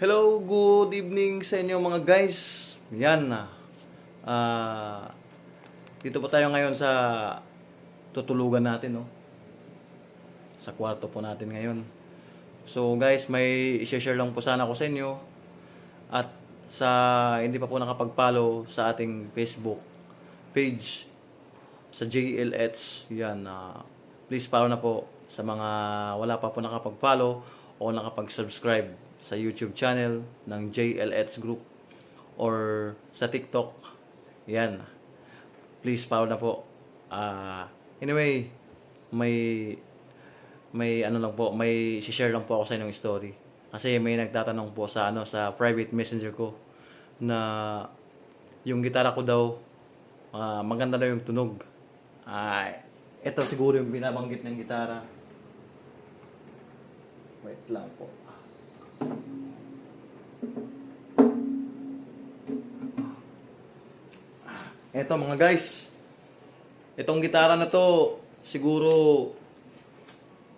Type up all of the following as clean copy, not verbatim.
Hello, good evening sa inyo mga guys. Yan na. Ah, dito pa tayo ngayon sa tutulugan natin, no? Sa kwarto po natin ngayon. So guys, may i-share lang po sana ako sa inyo. At sa hindi pa po nakapag-follow sa ating Facebook page sa JLH, yan, please follow na po sa mga wala pa po nakapag-follow o nakapag-subscribe sa YouTube channel ng JLH Group or sa TikTok. Yan. Please follow na po. Anyway, may ano lang po, may share lang po ako sa inyong story. Kasi may nagtatanong po sa sa private messenger ko na yung gitara ko daw maganda daw yung tunog. Ito siguro yung binabanggit ng gitara. Wait lang po. Eto mga guys, itong gitara na to, siguro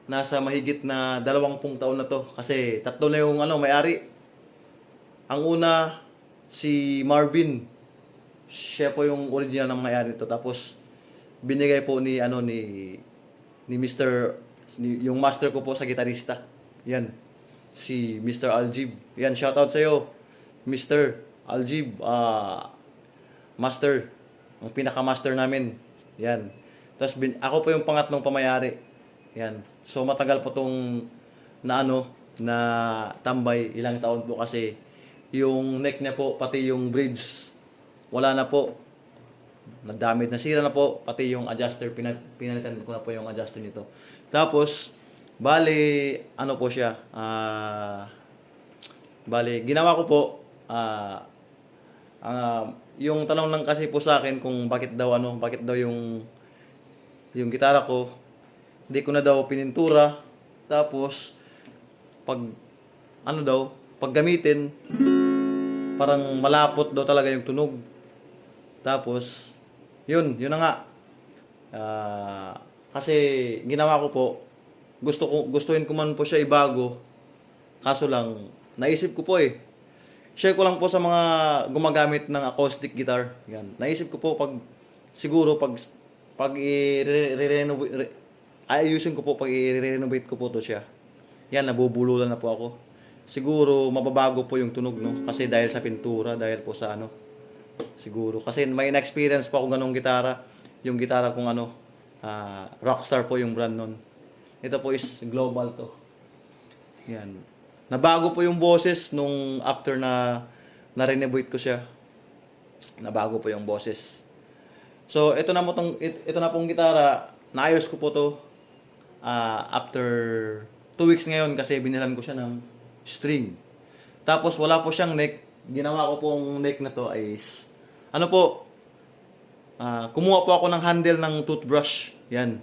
nasa mahigit na 20 taon na to. Kasi tatlo na yung may-ari. Ang una, si Marvin. Siya po yung original ng may-ari nito. Tapos, binigay po ni Mr. Yung master ko po sa gitarista. Yan, si Mr. Aljib. Yan, shoutout sa iyo, Mr. Aljib. Master, ang pinaka-master namin. Yan. Tapos ako po yung pangatlong pamayari. Yan. So matagal po tong na tambay, ilang taon po kasi yung neck niya po, pati yung bridge, wala na po. Nadamage, nasira na po, pati yung adjuster, pinalitan ko na po yung adjuster nito. Tapos, bali, po siya, bali, ginawa ko po, yung tanong lang kasi po sa akin kung bakit daw yung gitara ko, hindi ko na daw pinintura. Tapos pag pag gamitin, parang malapot daw talaga yung tunog. Tapos yun na nga. Kasi ginawa ko po, gustuhin ko man po siya ibago. Kaso lang naisip ko po share ko lang po sa mga gumagamit ng acoustic guitar. Yan. Naisip ko po siguro pag i-renovate, ayusin ko po pag i-renovate ko po to siya. Yan, nabubululan na po ako. Siguro mababago po yung tunog, no? Kasi dahil sa pintura, dahil po sa siguro. Kasi may na-experience po ako ganong gitara. Yung gitara kong Rockstar po yung brand nun. Ito po is global to. Yan. Nabago po yung boses nung after na-renovate ko siya. Nabago po yung boses. So, ito na pong gitara, naayos ko po to after 2 weeks ngayon kasi binilan ko siya ng string. Tapos wala po siyang neck. Ginawa ko pong neck na to is kumuha po ako ng handle ng toothbrush. Yan.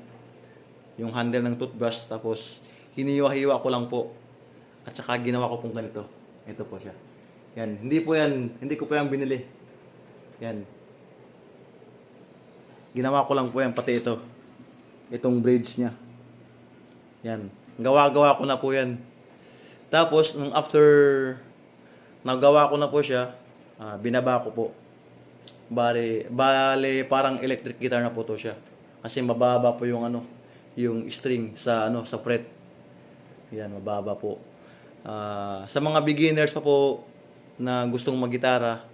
Yung handle ng toothbrush, tapos hiniwa-hiwa ko lang po. At saka ginawa ko pong ganito. Ito po siya. Yan. Hindi ko po yan binili. Yan. Ginawa ko lang po yan, pati ito. Itong bridge niya. Yan. Gawa-gawa ko na po yan. Tapos, nung after nagawa ko na po siya, binaba ko po. Bale, parang electric guitar na po to siya. Kasi mababa po yung yung string sa sa fret. Yan, mababa po. Sa mga beginners pa po na gustong maggitara,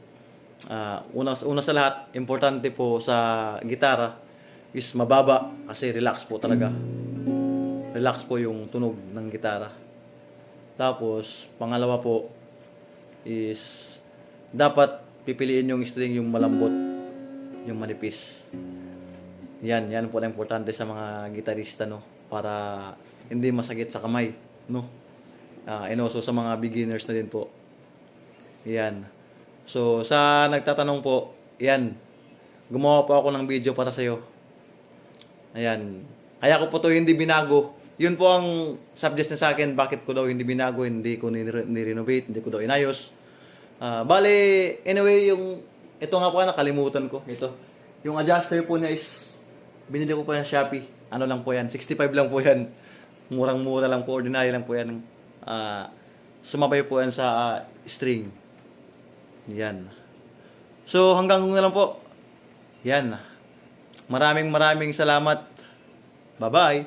una sa lahat, importante po sa gitara is mababa kasi relax po talaga. Relax po yung tunog ng gitara. Tapos, pangalawa po is dapat pipiliin yung string yung malambot, yung manipis. Yan po na importante sa mga gitarista, no, para hindi masakit sa kamay, no. And also sa mga beginners na din po. Yan. So, sa nagtatanong po, yan. Gumawa po ako ng video para sa'yo. Ayan. Kaya ko po to hindi binago. Yun po ang suggest niya sa akin, bakit ko daw hindi binago, hindi ko ni-renovate, hindi ko daw inayos. Bale, anyway, ito nga po, nakalimutan ko. Ito. Yung adjuster po niya is, binili ko po yan Shopee. Lang po yan, 65 lang po yan. Murang-mura lang po, ordinary lang po yan. sumabay po yan sa string. Yan. So, hanggang na lang po. Yan. Maraming salamat. Bye-bye.